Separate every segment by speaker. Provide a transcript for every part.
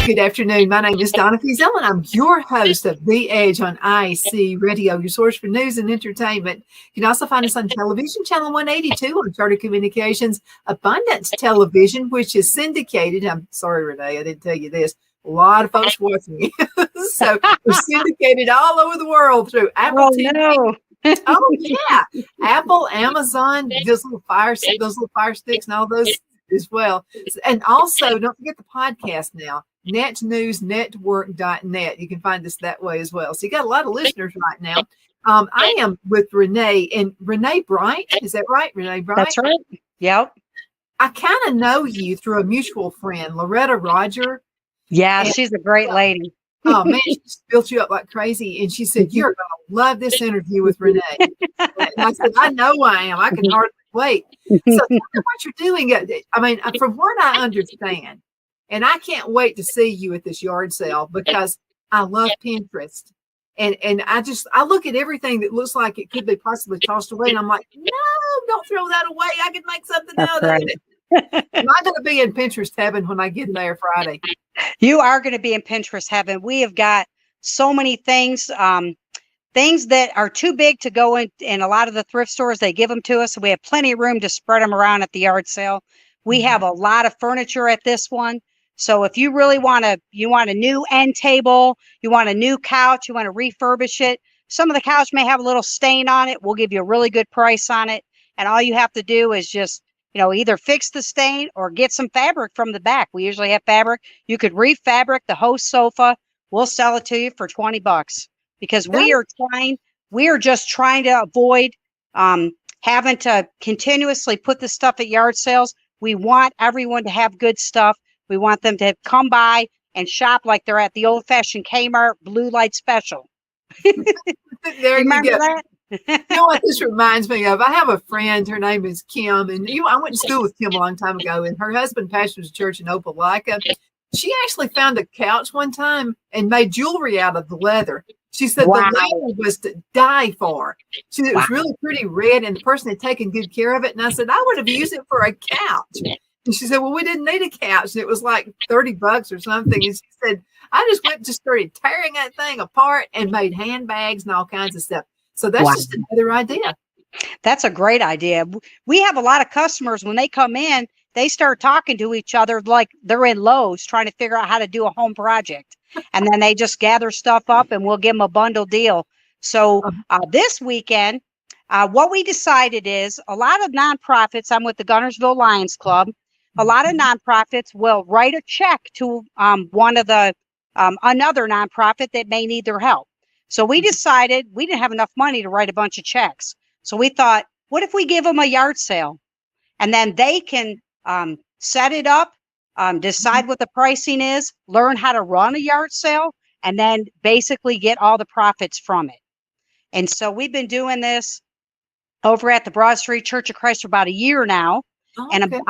Speaker 1: Good afternoon. My name is Donna Fiesel, and I'm your host of The Edge on IC Radio, your source for news and entertainment. You can also find us on television, channel 182 on Charter Communications, Abundance Television, which is syndicated. I'm sorry, Renee, I didn't tell you this. A lot of folks watching you. So we're syndicated all over the world through Apple TV.
Speaker 2: No.
Speaker 1: Oh, yeah. Apple, Amazon, those little fire sticks and all those as well. And also, don't forget the podcast now, netnewsnetwork.net. You can find us that way as well. So you got a lot of listeners right now. I am with Renee, and Renee Bright. Is that right? Renee Bright?
Speaker 2: That's right. Yep.
Speaker 1: I kind of know you through a mutual friend, Loretta Roger.
Speaker 2: Yeah, and she's a great lady.
Speaker 1: Oh, man, she built you up like crazy. And she said, you're going to love this interview with Renee. And I said, I know I am. I can hardly wait. So tell me what you're doing. I mean, from what I understand, and I can't wait to see you at this yard sale because I love Pinterest. And I look at everything that looks like it could be possibly tossed away. And I'm like, no, don't throw that away. I can make something out of it. Am I going to be in Pinterest heaven when I get there Friday?
Speaker 2: You are going to be in Pinterest heaven. We have got so many things, things that are too big to go in a lot of the thrift stores. They give them to us. So we have plenty of room to spread them around at the yard sale. We have a lot of furniture at this one. So if you really you want a new end table, you want a new couch, you want to refurbish it. Some of the couch may have a little stain on it. We'll give you a really good price on it. And all you have to do is just, either fix the stain or get some fabric from the back. We usually have fabric. You could refabric the host sofa. We'll sell it to you for $20 because we are just trying to avoid having to continuously put the stuff at yard sales. We want everyone to have good stuff. We want them to come by and shop like they're at the old-fashioned Kmart Blue Light Special.
Speaker 1: There
Speaker 2: Remember
Speaker 1: you go.
Speaker 2: that?
Speaker 1: You know what this reminds me of? I have a friend, her name is Kim, and I went to school with Kim a long time ago, and her husband pastors a church in Opelika. She actually found a couch one time and made jewelry out of the leather. She said the leather was to die for. She said it was really pretty red, and the person had taken good care of it. And I said, I would have used it for a couch. And she said, well, we didn't need a couch. And it was like $30 or something. And she said, I just went and just started tearing that thing apart and made handbags and all kinds of stuff. So that's just another idea.
Speaker 2: That's a great idea. We have a lot of customers when they come in, they start talking to each other like they're in Lowe's trying to figure out how to do a home project. And then they just gather stuff up and we'll give them a bundle deal. So this weekend, what we decided is a lot of nonprofits, I'm with the Guntersville Lions Club, a lot of nonprofits will write a check to one of the another nonprofit that may need their help. So we decided we didn't have enough money to write a bunch of checks. So we thought, what if we give them a yard sale and then they can set it up, decide what the pricing is, learn how to run a yard sale, and then basically get all the profits from it. And so we've been doing this over at the Broad Street Church of Christ for about a year now. Oh, okay.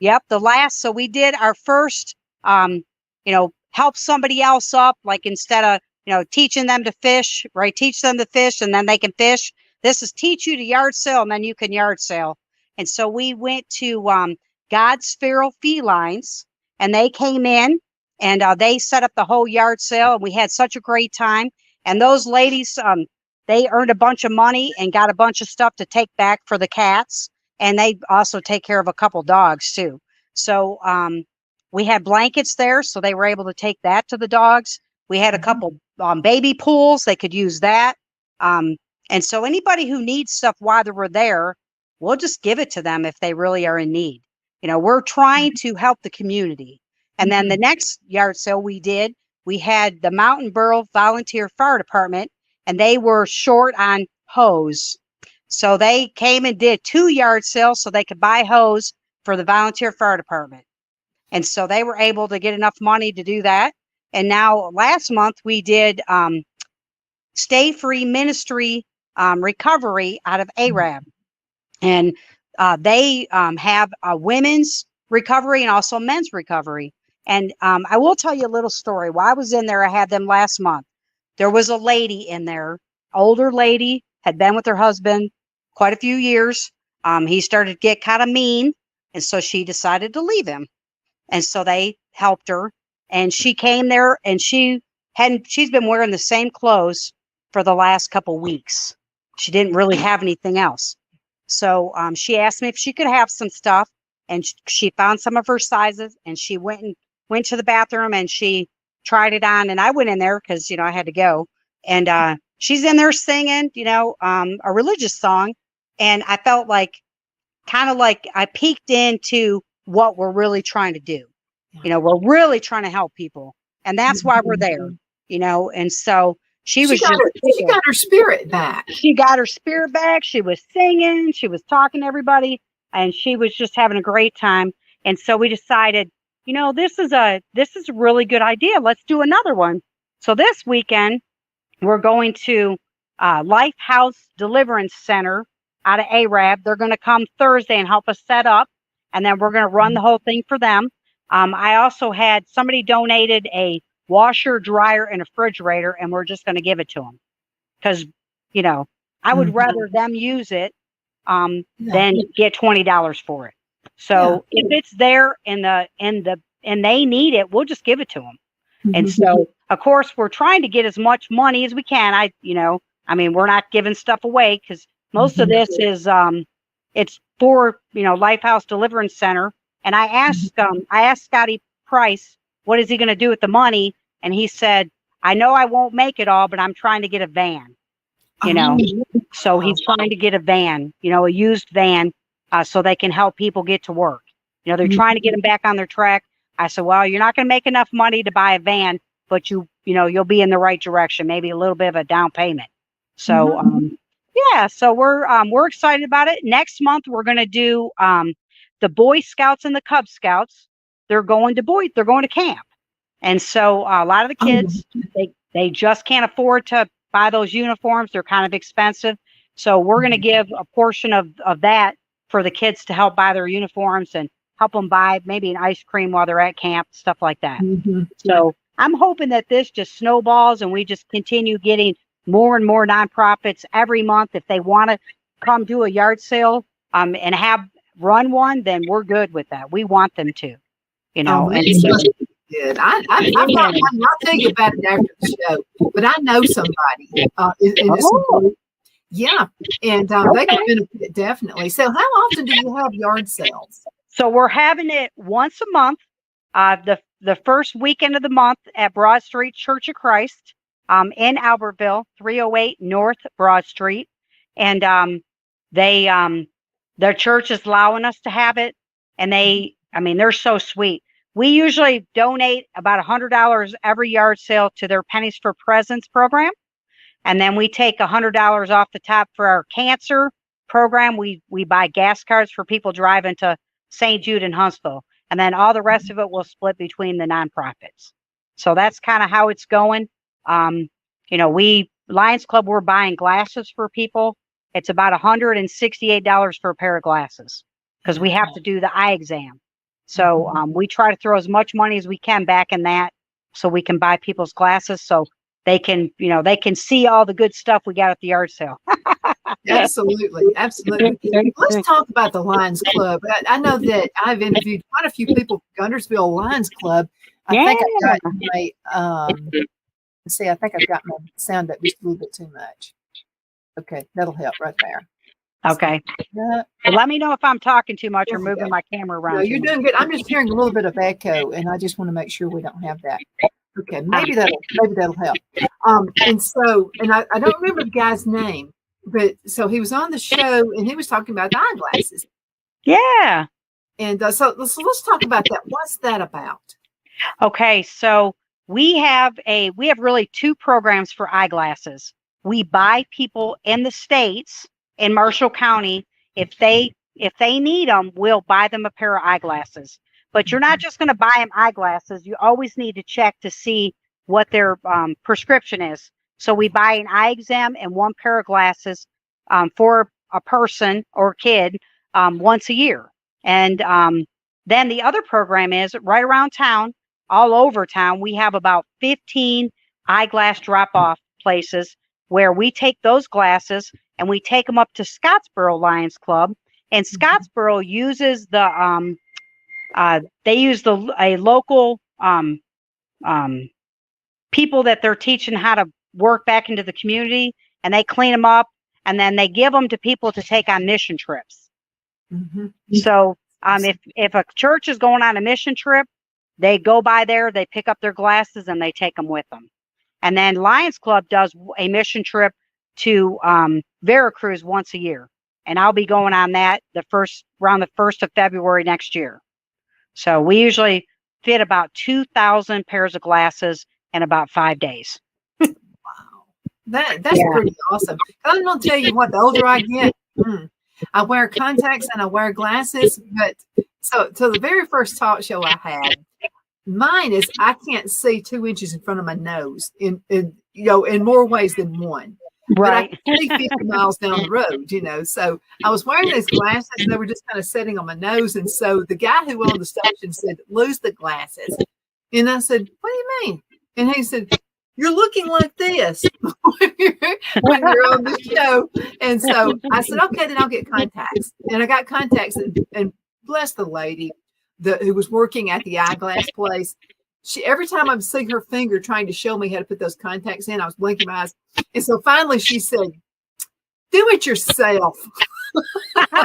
Speaker 2: And so we did our first, help somebody else up, like instead of, teaching them to fish, right? Teach them to fish and then they can fish. This is teach you to yard sale and then you can yard sale. And so we went to God's Feral Felines and they came in and they set up the whole yard sale and we had such a great time. And those ladies, they earned a bunch of money and got a bunch of stuff to take back for the cats. And they also take care of a couple dogs too. So we had blankets there, so they were able to take that to the dogs. We had a couple baby pools. They could use that. And so anybody who needs stuff while they were there, we'll just give it to them if they really are in need. We're trying to help the community. And then the next yard sale we had the Mountain Borough Volunteer Fire Department, and they were short on hose. So they came and did 2 yard sales so they could buy hose for the volunteer fire department. And so they were able to get enough money to do that. And now last month we did Stay Free Ministry recovery out of Arab. And they have a women's recovery and also men's recovery. And I will tell you a little story. While I was in there, I had them last month. There was a lady in there, older lady, had been with her husband quite a few years. He started to get kind of mean. And so she decided to leave him. And so they helped her. and she came there, and she's been wearing the same clothes for the last couple weeks. She didn't really have anything else. So she asked me if she could have some stuff, and she found some of her sizes, and she went to the bathroom and she tried it on, and I went in there because, I had to go, and she's in there singing, a religious song. And I felt kind of like I peeked into what we're really trying to do. We're really trying to help people, and that's why we're there, and so she got
Speaker 1: her spirit back.
Speaker 2: She got her spirit back. She was singing, she was talking to everybody, and she was just having a great time. And so we decided, this is a really good idea. Let's do another one. So this weekend we're going to Lifehouse Deliverance Center out of Arab. They're going to come Thursday and help us set up, and then we're going to run the whole thing for them. I also had somebody donated a washer, dryer, and a refrigerator, and we're just going to give it to them because, I would rather them use it than get $20 for it. So if it's there and they need it, we'll just give it to them. And so, of course, we're trying to get as much money as we can. We're not giving stuff away because most of this is it's for Lifehouse Deliverance Center. And I asked Scotty Price, what is he going to do with the money? And he said, I know I won't make it all, but I'm trying to get a van. So he's trying to get a van, a used van, so they can help people get to work. They're trying to get them back on their track. I said, well, you're not going to make enough money to buy a van, but you'll be in the right direction, maybe a little bit of a down payment. So, so we're excited about it. Next month, we're going to do the Boy Scouts and the Cub Scouts. They're going to camp. And so a lot of the kids, they just can't afford to buy those uniforms. They're kind of expensive. So we're going to give a portion of that for the kids to help buy their uniforms and help them buy maybe an ice cream while they're at camp, stuff like that. So I'm hoping that this just snowballs and we just continue getting more and more nonprofits every month. If they want to come do a yard sale and run one, then we're good with that. We want them to,
Speaker 1: and so, good. I'm not thinking about it after the show, but I know somebody in this group. Yeah, and they can benefit definitely. So, how often do you have yard sales?
Speaker 2: So we're having it once a month. The first weekend of the month at Broad Street Church of Christ, in Albertville, 308 North Broad Street, and their church is allowing us to have it, and they're so sweet. We usually donate about $100 every yard sale to their Pennies for Presents program. And then we take $100 off the top for our cancer program. We buy gas cards for people driving to St. Jude and Huntsville. And then all the rest of it will split between the nonprofits. So that's kind of how it's going. Lions Club, we're buying glasses for people. It's about $168 for a pair of glasses because we have to do the eye exam. So we try to throw as much money as we can back in that so we can buy people's glasses so they can see all the good stuff we got at the yard sale.
Speaker 1: Absolutely. Let's talk about the Lions Club. I know that I've interviewed quite a few people from Guntersville Lions Club. I think I've got my sound up just a little bit too much. Okay, that'll help right there.
Speaker 2: Okay. Well, let me know if I'm talking too much or moving my camera around.
Speaker 1: No, you're doing good. I'm just hearing a little bit of echo, and I just want to make sure we don't have that. Okay, maybe that'll help. And I don't remember the guy's name, but so he was on the show and he was talking about the eyeglasses.
Speaker 2: Yeah.
Speaker 1: And so let's talk about that. What's that about?
Speaker 2: Okay, so we have really two programs for eyeglasses. We buy people in the States, in Marshall County, if they need them, we'll buy them a pair of eyeglasses. But you're not just going to buy them eyeglasses. You always need to check to see what their prescription is. So we buy an eye exam and one pair of glasses for a person or kid once a year. And then the other program is right around town, all over town. We have about 15 eyeglass drop-off places where we take those glasses and we take them up to Scottsboro Lions Club. And Scottsboro uses a local people that they're teaching how to work back into the community, and they clean them up, and then they give them to people to take on mission trips.
Speaker 1: Mm-hmm.
Speaker 2: So if a church is going on a mission trip, they go by there, they pick up their glasses, and they take them with them. And then Lions Club does a mission trip to Veracruz once a year. And I'll be going on that around the 1st of February next year. So we usually fit about 2,000 pairs of glasses in about 5 days.
Speaker 1: Wow. That's pretty awesome. I'm going to tell you what, the older I get, I wear contacts and I wear glasses. But so the very first talk show I had, mine is I can't see 2 inches in front of my nose in more ways than one.
Speaker 2: Right.
Speaker 1: But I can see 50 miles down the road, So I was wearing these glasses and they were just kind of sitting on my nose. And so the guy who owned the station said, lose the glasses. And I said, what do you mean? And he said, you're looking like this when you're on the show. And so I said, okay, then I'll get contacts. And I got contacts and bless the lady who was working at the eyeglass place. Every time I'm seeing her finger trying to show me how to put those contacts in, I was blinking my eyes. And so finally she said, do it yourself.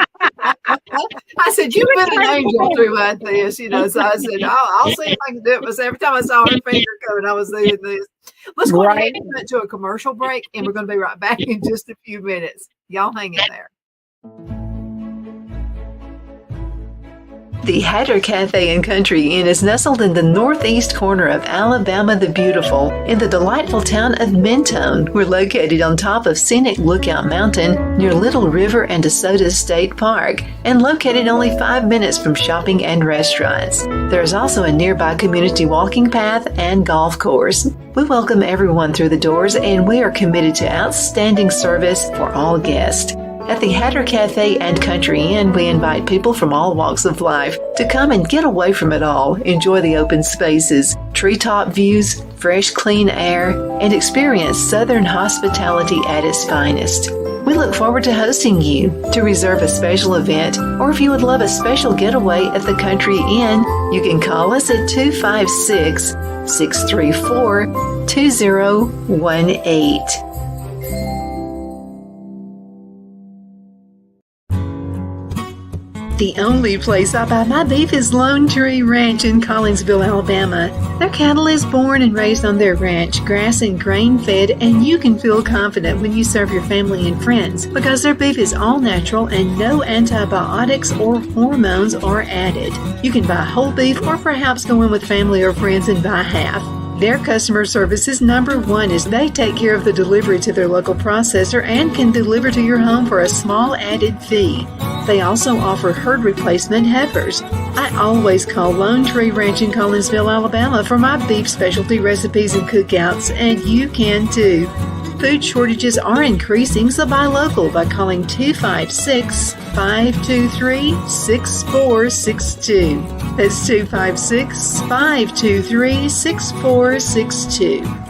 Speaker 1: I said, you've been an angel throughout this, So I said, I'll see if I can do it. But every time I saw her finger coming, I was doing this. Let's go ahead and put to a commercial break, and we're going to be right back in just a few minutes. Y'all hang in there. The Hatter Cafe and Country Inn is nestled in the northeast corner of Alabama the Beautiful in the delightful town of Mentone. We're located on top of scenic Lookout Mountain near Little River and DeSoto State Park and located only 5 minutes from shopping and restaurants. There is also a nearby community walking path and golf course. We welcome everyone through the doors, and we are committed to outstanding service for all guests. At the Hatter Cafe and Country Inn, we invite people from all walks of life to come and get away from it all, enjoy the open spaces, treetop views, fresh, clean air, and experience Southern hospitality at its finest. We look forward to hosting you. To reserve a special event, or if you would love a special getaway at the Country Inn, you can call us at 256-634-2018. The only place I buy my beef is Lone Tree Ranch in Collinsville, Alabama. Their cattle is born and raised on their ranch, grass and grain fed, and you can feel confident when you serve your family and friends because their beef is all natural and no antibiotics or hormones are added. You can buy whole beef or perhaps go in with family or friends and buy half. Their customer service is number one as they take care of the delivery to their local processor and can deliver to your home for a small added fee. They also offer herd replacement heifers. I always call Lone Tree Ranch in Collinsville, Alabama for my beef specialty recipes and cookouts, and you can too. Food shortages are increasing, so buy local by calling 256-523-6462. That's 256-523-6462.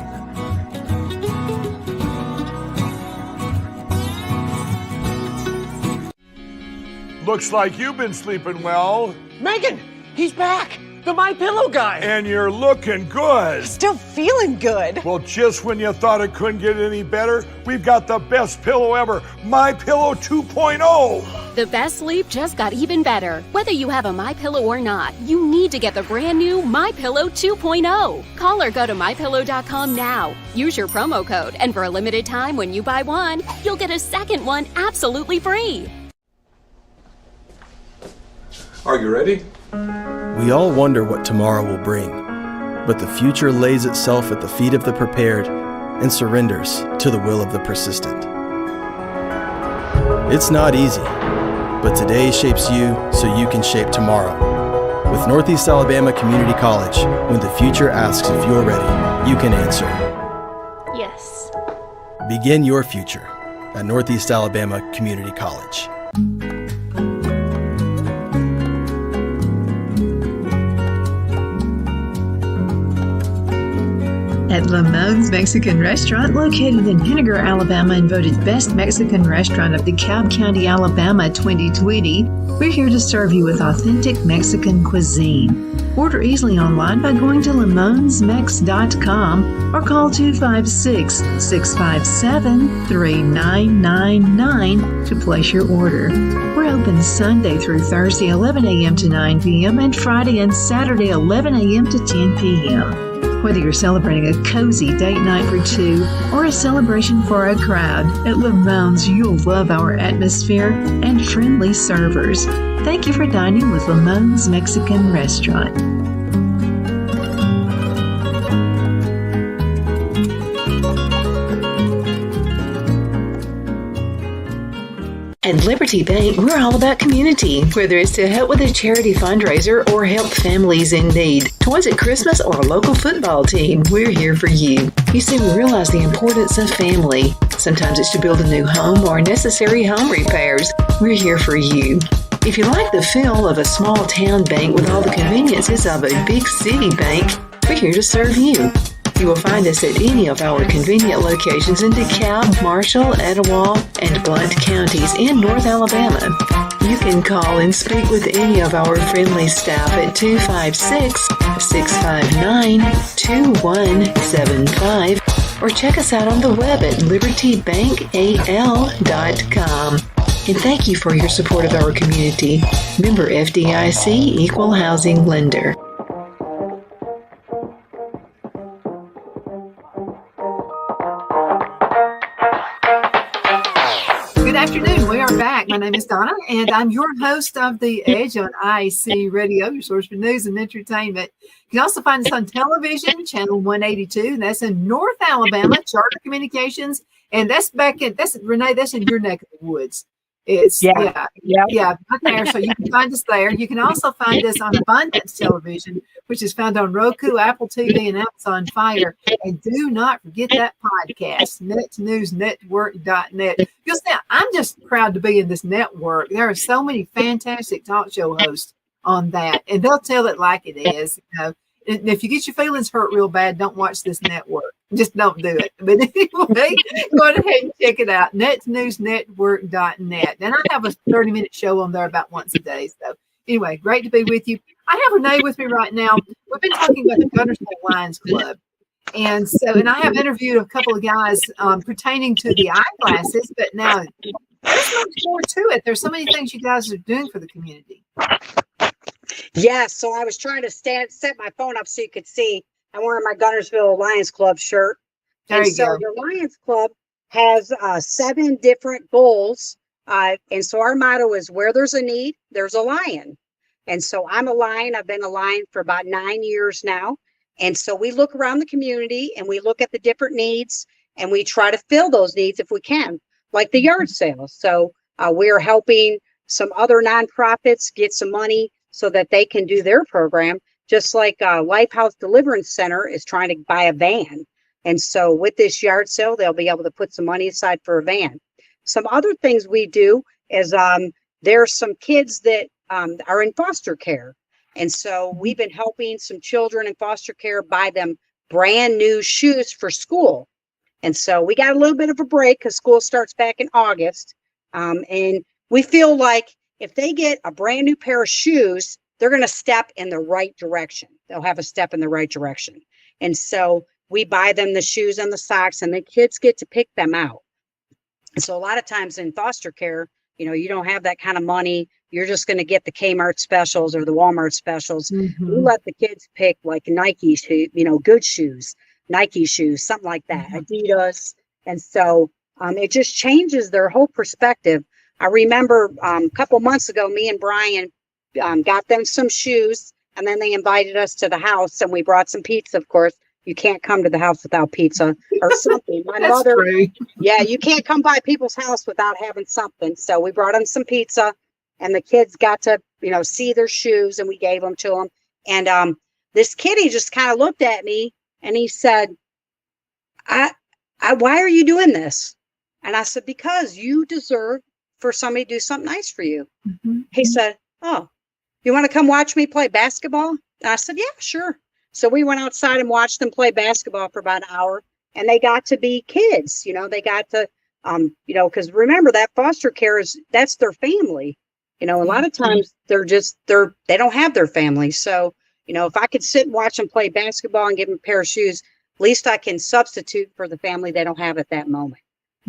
Speaker 3: Looks like you've been sleeping well.
Speaker 4: Megan, he's back. The My Pillow guy.
Speaker 3: And you're looking good.
Speaker 4: Still feeling good.
Speaker 3: Well, just when you thought it couldn't get any better, we've got the best pillow ever, My Pillow 2.0.
Speaker 5: The best sleep just got even better. Whether you have a My Pillow or not, you need to get the brand new My Pillow 2.0. Call or go to mypillow.com now. Use your promo code, and for a limited time when you buy one, you'll get a second one absolutely free.
Speaker 6: Are you ready?
Speaker 7: We all wonder what tomorrow will bring, but the future lays itself at the feet of the prepared and surrenders to the will of the persistent. It's not easy, but today shapes you so you can shape tomorrow. With Northeast Alabama Community College, when the future asks if you're ready, you can answer.
Speaker 5: Yes.
Speaker 7: Begin your future at Northeast Alabama Community College.
Speaker 1: At Lamone's Mexican Restaurant, located in Henniger, Alabama, and voted Best Mexican Restaurant of DeKalb County, Alabama 2020, we're here to serve you with authentic Mexican cuisine. Order easily online by going to limonsmex.com or call 256-657-3999 to place your order. We're open Sunday through Thursday, 11 a.m. to 9 p.m. and Friday and Saturday, 11 a.m. to 10 p.m. Whether you're celebrating a cozy date night for two or a celebration for a crowd, at Limon's you'll love our atmosphere and friendly servers. Thank you for dining with Limon's Mexican Restaurant.
Speaker 8: At Liberty Bank, we're all about community, whether it's to help with a charity fundraiser or help families in need. Toys at Christmas or a local football team, we're here for you. You see, we realize the importance of family. Sometimes it's to build a new home or necessary home repairs. We're here for you. If you like the feel of a small town bank with all the conveniences of a big city bank, we're here to serve you. You will find us at any of our convenient locations in DeKalb, Marshall, Etowah, and Blount counties in North Alabama. You can call and speak with any of our friendly staff at 256-659-2175 or check us out on the web at libertybankal.com. And thank you for your support of our community. Member FDIC Equal Housing Lender.
Speaker 1: Good afternoon. We are back. My name is Donna, and I'm your host of The Edge on IC Radio, your source for news and entertainment. You can also find us on television, channel 182, and that's in North Alabama, Charter Communications, and that's Renee, that's in your neck of the woods. It's right there. So you can find us there. You can also find us on Abundance Television, which is found on Roku, Apple TV, and Amazon Fire. And do not forget that podcast, netnewsnetwork.net. You'll see, I'm just proud to be in this network. There are so many fantastic talk show hosts on that, and they'll tell it like it is. You know, and if you get your feelings hurt real bad, don't watch this network. Just don't do it. But anyway, go ahead and check it out, netnewsnetwork.net. And I have a 30-minute show on there about once a day. So anyway, great to be with you. I have Renee with me right now. We've been talking about the Guntersville Lions Club. And I have interviewed a couple of guys pertaining to the eyeglasses, but now there's much more to it. There's so many things you guys are doing for the community.
Speaker 2: Yeah, so I was trying to set my phone up so you could see. I'm wearing my Guntersville Lions Club shirt.
Speaker 1: There you go.
Speaker 2: The Lions Club has 7 different goals. And so our motto is where there's a need, there's a lion. And so I'm a lion. I've been a lion for about 9 years now. And so we look around the community and we look at the different needs and we try to fill those needs if we can, like the yard sale. So we're helping some other nonprofits get some money so that they can do their program, just like Lifehouse Deliverance Center is trying to buy a van. And so with this yard sale, they'll be able to put some money aside for a van. Some other things we do is there's some kids that are in foster care. And so we've been helping some children in foster care buy them brand new shoes for school. And so we got a little bit of a break because school starts back in August. And we feel like if they get a brand new pair of shoes, they're going to step in the right direction. They'll have a step in the right direction. And so we buy them the shoes and the socks and the kids get to pick them out. And so a lot of times in foster care, you know, you don't have that kind of money. You're just going to get the Kmart specials or the Walmart specials. Mm-hmm. We let the kids pick like Nike shoes, you know, good shoes, Nike shoes, something like that, Adidas. And so it just changes their whole perspective. I remember a couple months ago, me and Brian got them some shoes, and then they invited us to the house, and we brought some pizza. Of course, you can't come to the house without pizza or something. My mother, yeah, you can't come by people's house without having something. So we brought them some pizza, and the kids got to, you know, see their shoes, and we gave them to them. And this kitty just kind of looked at me, and he said, "I, why are you doing this?" And I said, "Because you deserve for somebody to do something nice for you." Mm-hmm. He said, "Oh, you want to come watch me play basketball?" And I said, "Yeah, sure." So we went outside and watched them play basketball for about an hour, and they got to be kids. You know, they got to, you know, because remember that foster care that's their family. You know, a lot of times they don't have their family. So, If I could sit and watch them play basketball and give them a pair of shoes, at least I can substitute for the family they don't have at that moment.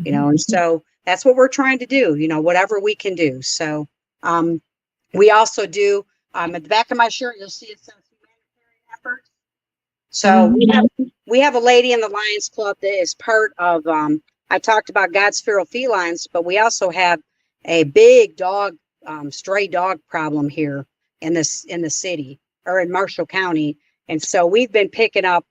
Speaker 2: And so that's what we're trying to do, whatever we can do. So we also do, at the back of my shirt, you'll see it says humanitarian efforts. So we have a lady in the Lions Club that is part of, I talked about God's Feral Felines, but we also have a big dog, stray dog problem here in the city or in Marshall County. And so we've been picking up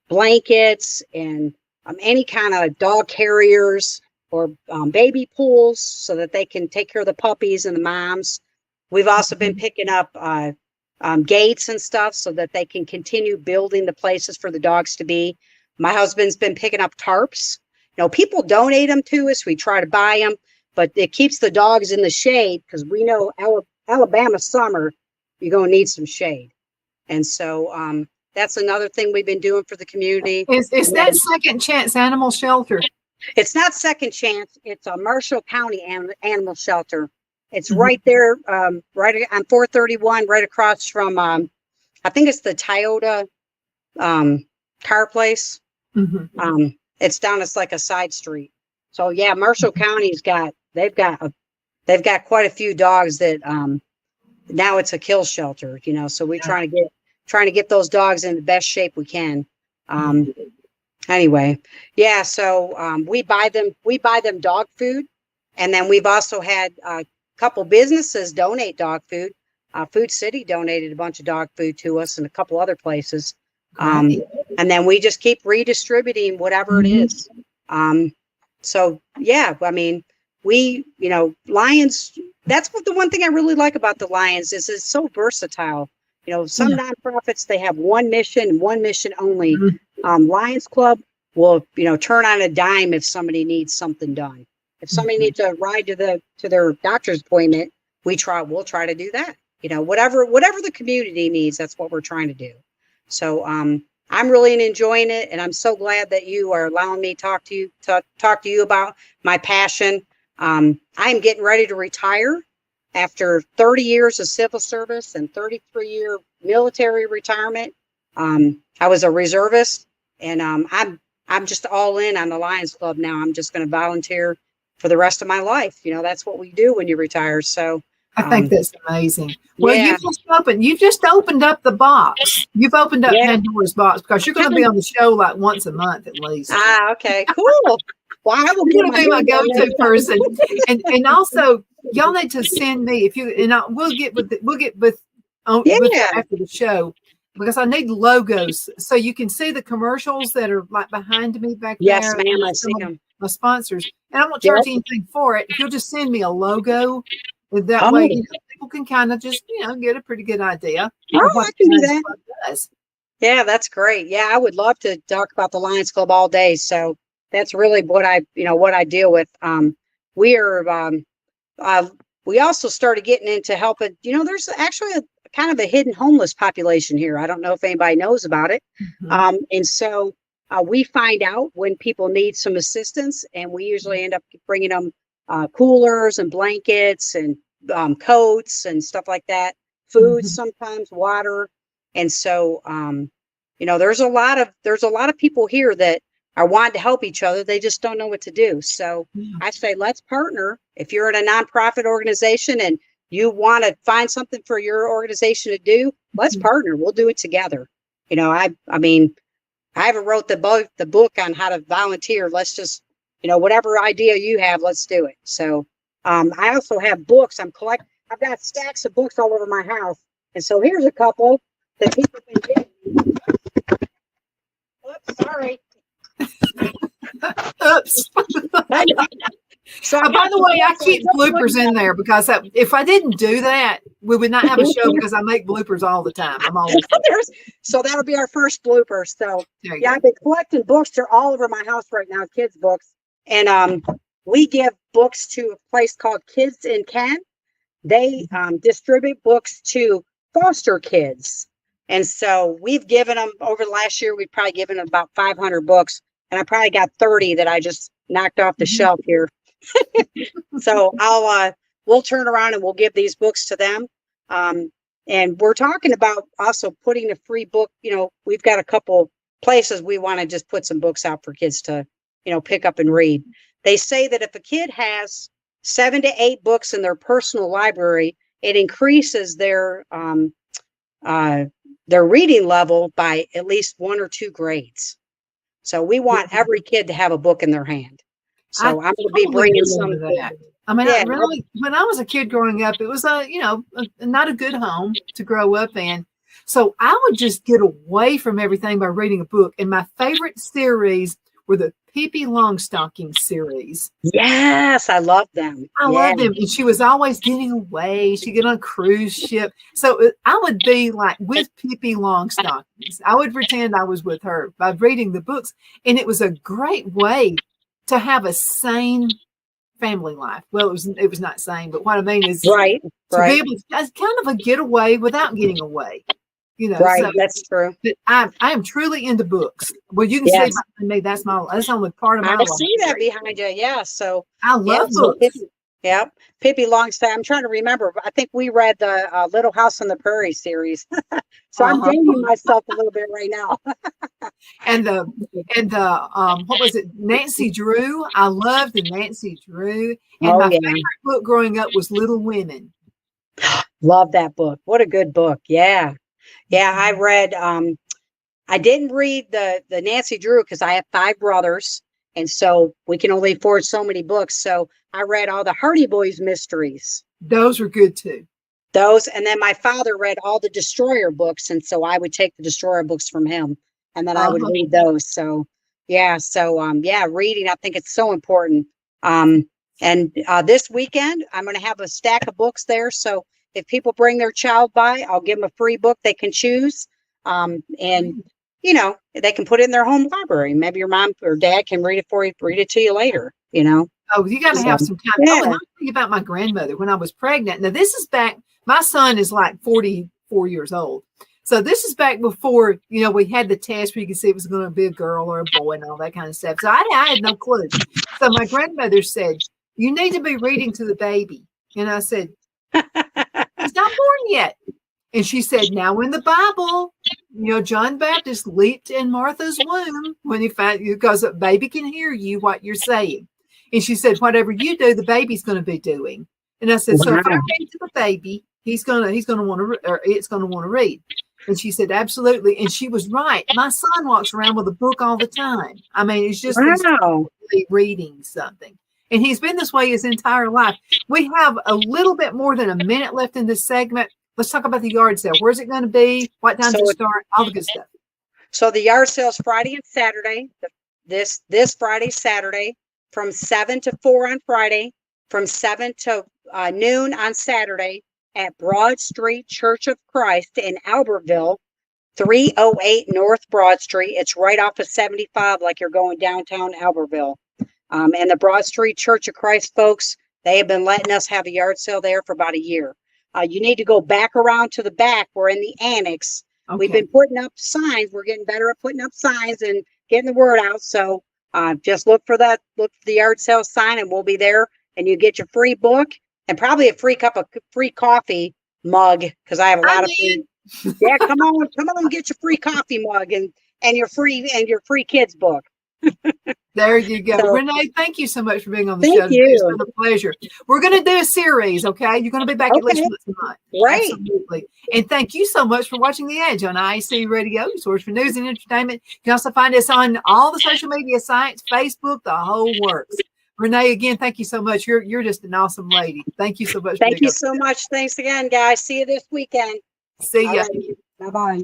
Speaker 2: blankets and any kind of dog carriers or baby pools so that they can take care of the puppies and the moms. We've also been picking up gates and stuff so that they can continue building the places for the dogs to be. My husband's been picking up tarps. People donate them to us. We try to buy them, but it keeps the dogs in the shade because we know Alabama summer, you're going to need some shade. And so that's another thing we've been doing for the community.
Speaker 1: Is that Second Chance Animal Shelter?
Speaker 2: It's not Second Chance. It's a Marshall County animal shelter. It's right there, right on 431, right across from, I think it's the Toyota car place. It's down, it's like a side street. So yeah, Marshall County's they've got quite a few dogs that now it's a kill shelter, so we're trying to get those dogs in the best shape we can. Anyway, yeah, so we buy them dog food, and then we've also had a couple businesses donate dog food. Food City donated a bunch of dog food to us and a couple other places. And then we just keep redistributing whatever it is. So yeah, I mean, Lions, that's what the one thing I really like about the Lions is it's so versatile. Some nonprofits, they have one mission only. Lions Club will, turn on a dime if somebody needs something done. If somebody needs a ride to their doctor's appointment, we'll try to do that. Whatever the community needs, that's what we're trying to do. So I'm really enjoying it, and I'm so glad that you are allowing me to talk to you about my passion. I'm getting ready to retire after 30 years of civil service and 33-year military retirement. I was a reservist, and I'm just all in on the Lions Club now. I'm just going to volunteer for the rest of my life. That's what we do when you retire. So
Speaker 1: I think that's amazing. Well, you've just opened up the box. You've opened up Pandora's box because you're going to be on the show like once a month at least.
Speaker 2: Okay, cool. Well, I will
Speaker 1: be my go-to person, and also y'all need to send me we'll get with after the show because I need logos so you can see the commercials that are like behind me back there.
Speaker 2: Yes, ma'am, I see them.
Speaker 1: My sponsors, and I won't charge anything for it. If you'll just send me a logo, that way people can kind of just get a pretty good idea of what
Speaker 2: I can do that.
Speaker 1: Does.
Speaker 2: Yeah, that's great. Yeah, I would love to talk about the Lions Club all day. So that's really what I deal with. We also started getting into helping. There's actually a kind of a hidden homeless population here. I don't know if anybody knows about it. And so we find out when people need some assistance, and we usually end up bringing them coolers and blankets and coats and stuff like that. Food sometimes, water, and so there's a lot of people here that are wanting to help each other. They just don't know what to do. So I say, let's partner. If you're in a nonprofit organization and you want to find something for your organization to do, let's partner. We'll do it together. I haven't wrote the book on how to volunteer. Let's just, whatever idea you have, let's do it. So I also have books. I've got stacks of books all over my house. And so here's a couple that people can get. Oops, sorry.
Speaker 1: Oops. So by the way, I keep bloopers in there because if I didn't do that, we would not have a show because I make bloopers all the time. I'm always
Speaker 2: so that'll be our first blooper. So I've been collecting books. They're all over my house right now, kids' books. And we give books to a place called Kids in Can. They distribute books to foster kids. And so we've given them over the last year, we've probably given them about 500 books. And I probably got 30 that I just knocked off the shelf here. So we'll turn around and we'll give these books to them. And we're talking about also putting a free book. We've got a couple places we want to just put some books out for kids to, pick up and read. They say that if a kid has 7 to 8 books in their personal library, it increases their reading level by at least 1 or 2 grades. So we want every kid to have a book in their hand. So I'm going to be bringing some of that.
Speaker 1: I mean, when I was a kid growing up, it was not a good home to grow up in. So I would just get away from everything by reading a book. And my favorite series were the Pippi Longstocking series.
Speaker 2: Yes, I love them.
Speaker 1: I love them. And she was always getting away. She'd get on a cruise ship. So I would be like with Pippi Longstockings. I would pretend I was with her by reading the books. And it was a great way to have a sane family life. Well, it was not sane, but what I mean is
Speaker 2: right.
Speaker 1: be able to kind of a getaway without getting away.
Speaker 2: Right,
Speaker 1: so
Speaker 2: that's true.
Speaker 1: I am truly into books. Well, you can see behind me. That's only part of my life.
Speaker 2: I see that behind you. Yeah. So
Speaker 1: I love books.
Speaker 2: Pippi Longstocking. I'm trying to remember. I think we read the Little House on the Prairie series. So I'm dating myself a little bit right now.
Speaker 1: and the what was it? Nancy Drew. I loved the Nancy Drew. And my favorite book growing up was Little Women.
Speaker 2: Love that book. What a good book. Yeah. Yeah, I read, I didn't read the Nancy Drew because I have 5 brothers. And so we can only afford so many books. So I read all the Hardy Boys mysteries.
Speaker 1: Those were good too.
Speaker 2: Those. And then my father read all the Destroyer books. And so I would take the Destroyer books from him and then I would read those. So, reading, I think it's so important. And this weekend, I'm going to have a stack of books there. So if people bring their child by, I'll give them a free book they can choose. And, they can put it in their home library. Maybe your mom or dad can read it for you, read it to you later,
Speaker 1: Oh, you got to have some time. Yeah. Oh, and I'm thinking about my grandmother when I was pregnant. Now, this is back, my son is like 44 years old. So this is back before, we had the test where you could see if it was going to be a girl or a boy and all that kind of stuff. So I had no clue. So my grandmother said, you need to be reading to the baby. And I said, he's not born yet. And she said, now in the Bible, John Baptist leaped in Martha's womb when he found you because a baby can hear you what you're saying. And she said, whatever you do, the baby's going to be doing. And I said, so if I read to the baby, he's going to want to, or it's going to want to read. And she said, absolutely. And she was right. My son walks around with a book all the time. I mean, it's just reading something. And he's been this way his entire life. We have a little bit more than a minute left in this segment. Let's talk about the yard sale. Where's it going to be? What time does it start? All the good stuff.
Speaker 2: So the yard sale is Friday and Saturday. This Friday, Saturday, from 7 to 4 on Friday, from 7 to noon on Saturday at Broad Street Church of Christ in Albertville, 308 North Broad Street. It's right off of 75, like you're going downtown Albertville. And the Broad Street Church of Christ folks, they have been letting us have a yard sale there for about a year. You need to go back around to the back. We're in the annex. Okay. We've been putting up signs. We're getting better at putting up signs and getting the word out. So just look for that. Look for the yard sale sign and we'll be there. And you get your free book and probably a free cup of free coffee mug because I have a lot of free. Yeah, come on, get your free coffee mug and your free kids book.
Speaker 1: There you go. So, Renee, thank you so much for being on the show. It's been a pleasure. We're going to do a series, okay? You're going to be back at least once a month.
Speaker 2: Right.
Speaker 1: Absolutely. And thank you so much for watching The Edge on IAC Radio, your source for news and entertainment. You can also find us on all the social media sites, Facebook, the whole works. Renee, again, thank you so much. You're just an awesome lady. Thank you so much.
Speaker 2: Thank you so much. Thanks again, guys. See you this weekend.
Speaker 1: See ya.
Speaker 2: Bye-bye.